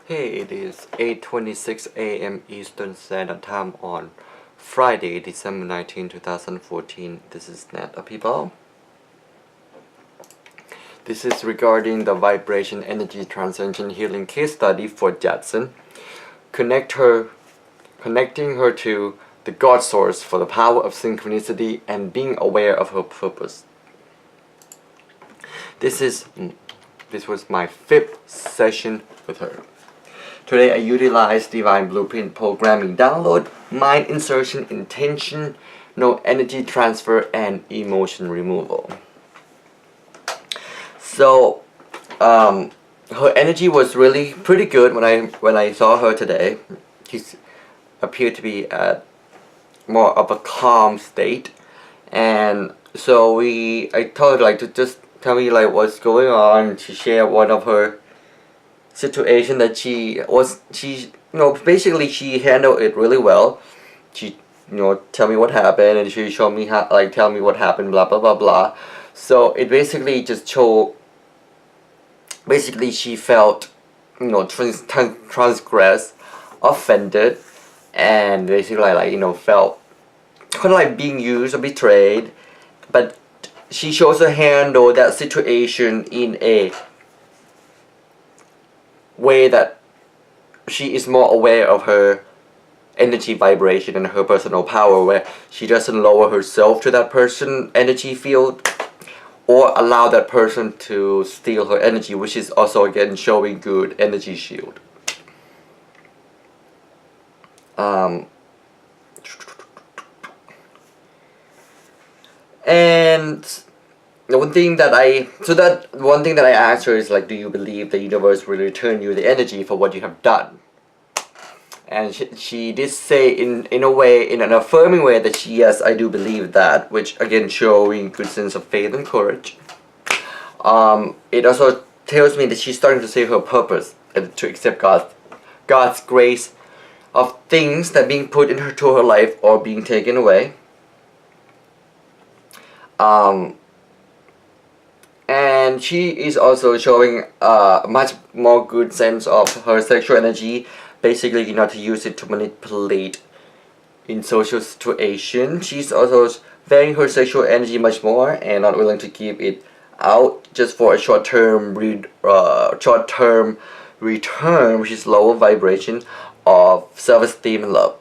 Hey, it is 8:26 a.m. Eastern Standard Time on Friday, December 19, 2014. This is Apibal. This is regarding the Vibration-Energy-Transcension-Healing case study for Jatzen. Connecting her to the God Source for the power of synchronicity and being aware of her purpose. This was my 5th session with her. Today I utilize Divine Blueprint Programming Download, Mind Insertion, Intention, No Energy Transfer, and Emotion Removal. So, her energy was really pretty good when I saw her today. She appeared to be at more of a calm state, and so I told her to just tell me what's going on. She shared one of her situation that basically she handled it really well. She tell me what happened, and she showed me how, tell me what happened, blah blah blah blah. So it basically just showed, basically she felt transgressed, offended, and basically felt kind of like being used or betrayed. But she chose to handle that situation in a way that she is more aware of her energy vibration and her personal power, where she doesn't lower herself to that person's energy field or allow that person to steal her energy, which is also again showing good energy shield. And one thing that I asked her is do you believe the universe will return you the energy for what you have done? And she did say in a way, in an affirming way, that yes, I do believe that, which again showing good sense of faith and courage. It also tells me that she's starting to see her purpose and to accept God's grace of things that being put into her life or being taken away. And she is also showing a much more good sense of her sexual energy, basically not to use it to manipulate in social situation. She's also varying her sexual energy much more and not willing to keep it out just for a short-term return, which is lower vibration of self-esteem and love.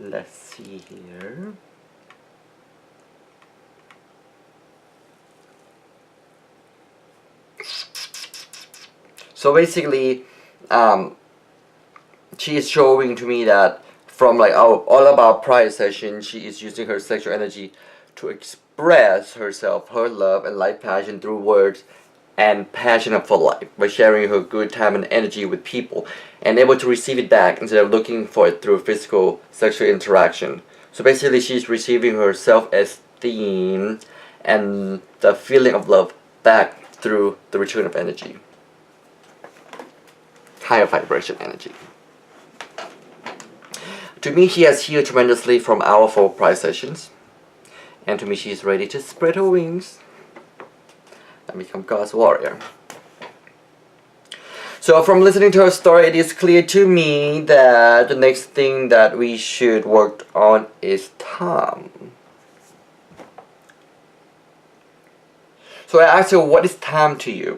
Let's see here. So basically, she is showing to me that from all of our prior session, she is using her sexual energy to express herself, her love and life passion through words and passion for life by sharing her good time and energy with people and able to receive it back instead of looking for it through physical sexual interaction. So basically she's receiving her self-esteem and the feeling of love back through the return of energy. Higher vibration energy. To me, she has healed tremendously from our 4 prior sessions, and to me she is ready to spread her wings and become God's warrior. So from listening to her story, it is clear to me that the next thing that we should work on is time. So I asked her, what is time to you?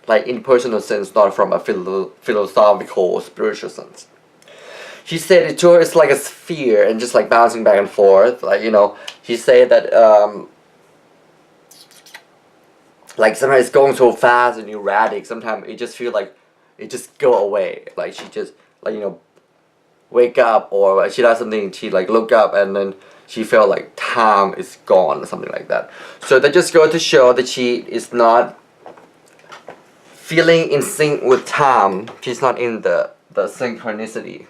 In personal sense, not from a philosophical or spiritual sense. She said it to her, it's like a sphere and just bouncing back and forth. She said that sometimes it's going so fast and erratic. Sometimes it just feels like it just go away. She just wake up, or she does something, she look up and then she felt like time is gone or something like that. So that just goes to show that she is not feeling in sync with time. She's not in the synchronicity.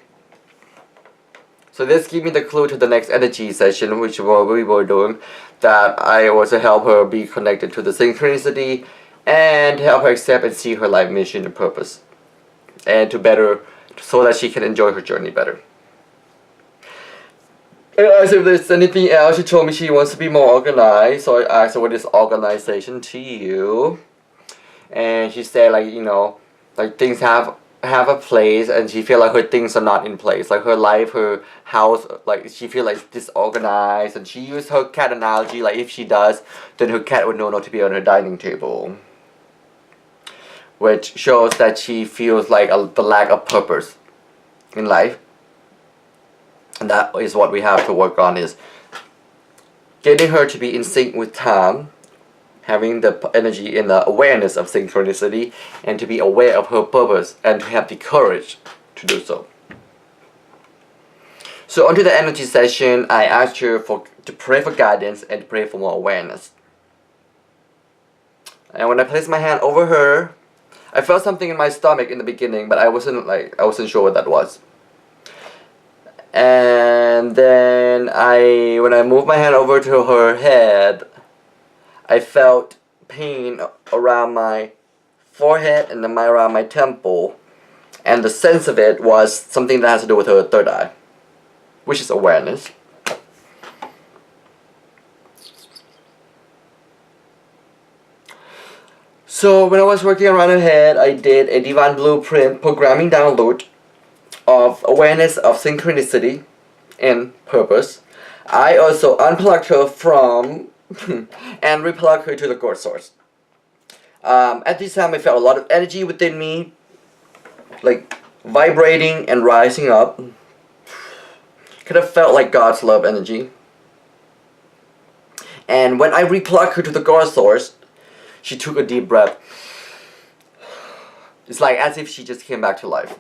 So this gives me the clue to the next energy session, which we were doing, that I was to help her be connected to the synchronicity and help her accept and see her life mission and purpose, and to better so that she can enjoy her journey better. I asked if there's anything else. She told me she wants to be more organized, so I asked her what is organization to you, and she said, like, you know, like things have a place, and she feel like her things are not in place, like her life, her house, like she feel like disorganized, and she used her cat analogy, like if she does, then her cat would know not to be on her dining table, which shows that she feels like the lack of purpose in life. And that is what we have to work on, is getting her to be in sync with time, having the energy and the awareness of synchronicity, and to be aware of her purpose and to have the courage to do so. So onto the energy session, I asked her to pray for guidance and to pray for more awareness. And when I placed my hand over her, I felt something in my stomach in the beginning, but I wasn't sure what that was. And then when I moved my hand over to her head, I felt pain around my forehead and then around my temple, and the sense of it was something that has to do with her third eye, which is awareness. So when I was working around her head, I did a divine blueprint programming download of awareness of synchronicity and purpose. I also unplugged her from and replugged her to the core source. At this time I felt a lot of energy within me, like vibrating and rising up. Could have felt like God's love energy. And when I replugged her to the core source, she took a deep breath. It's like as if she just came back to life.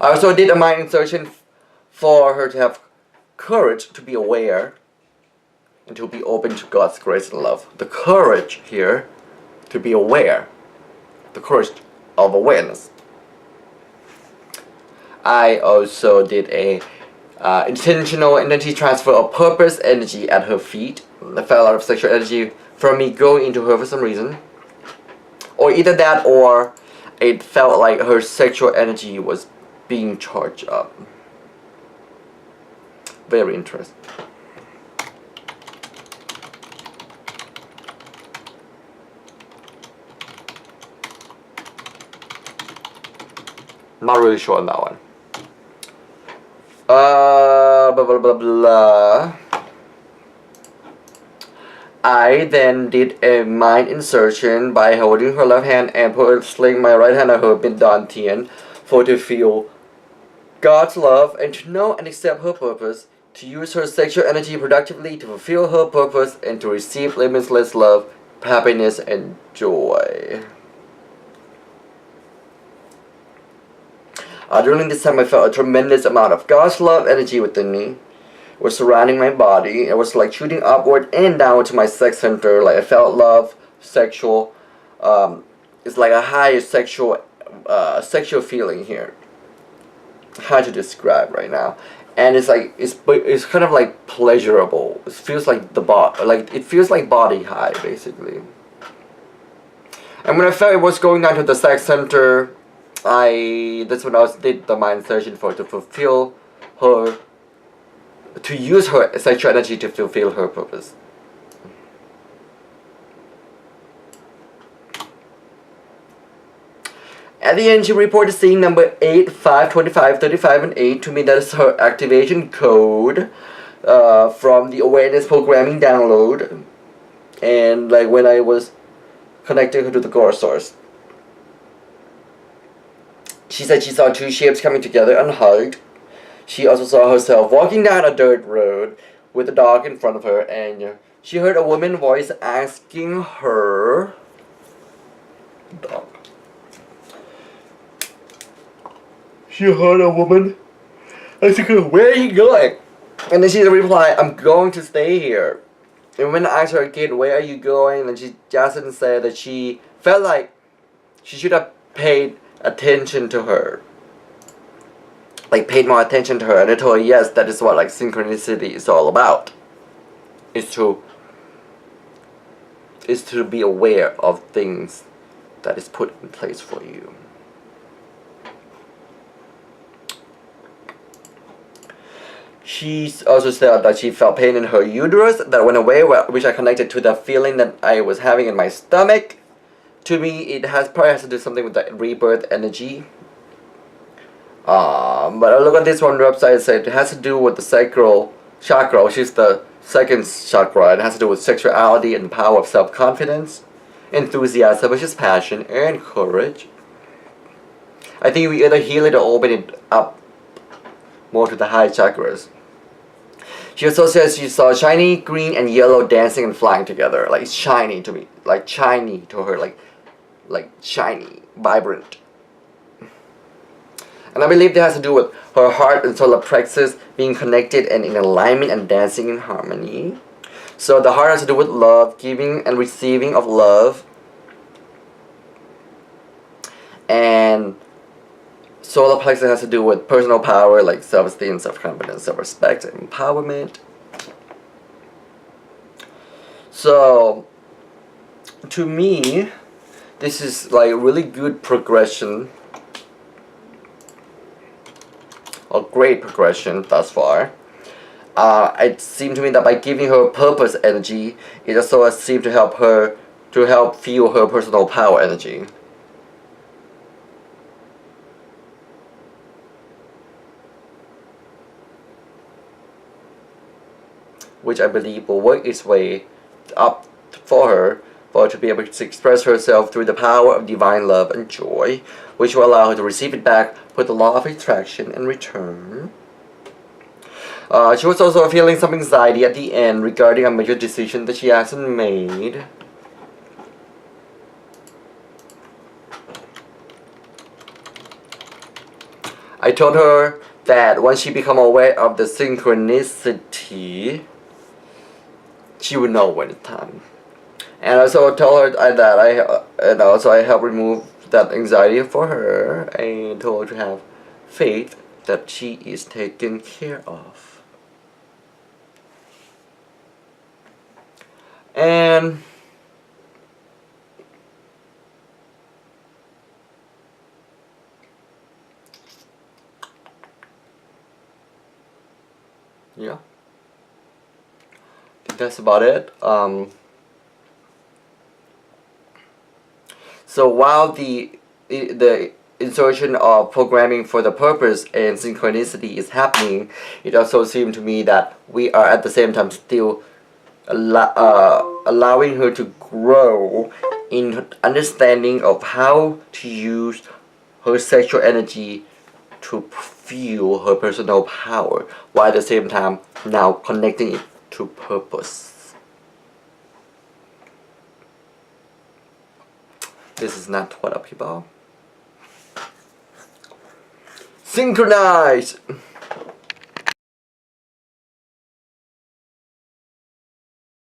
I also did a mind insertion for her to have courage to be aware and to be open to God's grace and love. The courage here to be aware. The courage of awareness. I also did a intentional energy transfer of purpose energy at her feet. I felt a lot of sexual energy from me going into her for some reason. Or either that, or it felt like her sexual energy was being charged up. Very interesting. Not really sure on that one. Blah blah blah blah. I then did a mind insertion by holding her left hand and putting my right hand on her dantian for her to feel God's love and to know and accept her purpose, to use her sexual energy productively to fulfill her purpose and to receive limitless love, happiness, and joy. During this time I felt a tremendous amount of God's love energy within me. It was surrounding my body. It was like shooting upward and down to my sex center. Like I felt love, sexual. It's like a high sexual feeling here. Hard to describe right now. And it's like it's kind of like pleasurable. It feels like it feels like body high basically. And when I felt it was going down to the sex center, that's when I did the mind insertion for to fulfill her. To use her sexual energy to fulfill her purpose. At the end, she reported seeing number 8, 5, 25, 35, and 8. To me, that is her activation code from the awareness programming download. And like when I was connecting her to the core source. She said she saw two shapes coming together unhugged. She also saw herself walking down a dirt road with a dog in front of her, and she heard a woman's voice asking her, dog. She heard a woman asking her, "Where are you going?" And then she replied, "I'm going to stay here." And when I asked her again, "Where are you going?" and Jatzen said that she felt like she should have paid attention to her. Like paid more attention to her, and I told her yes, that is what like synchronicity is all about. Is to be aware of things that is put in place for you. She also said that she felt pain in her uterus that went away, which I connected to the feeling that I was having in my stomach. To me, it probably has to do something with the rebirth energy. But I look at this one website and say it has to do with the sacral chakra, which is the second chakra. It has to do with sexuality and power of self-confidence, enthusiasm, which is passion, and courage. I think we either heal it or open it up more to the high chakras. She also says she saw shiny green and yellow dancing and flying together. Like shiny to me. Like shiny to her. Like shiny. Vibrant. And I believe that has to do with her heart and solar plexus being connected and in alignment and dancing in harmony. So the heart has to do with love, giving and receiving of love. And solar plexus has to do with personal power, like self-esteem, self-confidence, self-respect, and empowerment. So, to me, this is like really good progression. A great progression thus far. It seemed to me that by giving her purpose energy, it also seemed to help her fuel her personal power energy. Which I believe will work its way up for her to be able to express herself through the power of divine love and joy, which will allow her to receive it back with the law of attraction and return. She was also feeling some anxiety at the end regarding a major decision that she hasn't made. I told her that once she become aware of the synchronicity, she would know when it's time. And also told her that I helped remove that anxiety for her and told her to have faith that she is taken care of. And yeah, I think that's about it. So while the insertion of programming for the purpose and synchronicity is happening, it also seemed to me that we are at the same time still allowing her to grow in understanding of how to use her sexual energy to fuel her personal power, while at the same time now connecting it to purpose. This is Nattawat, Apibal. Synchronize!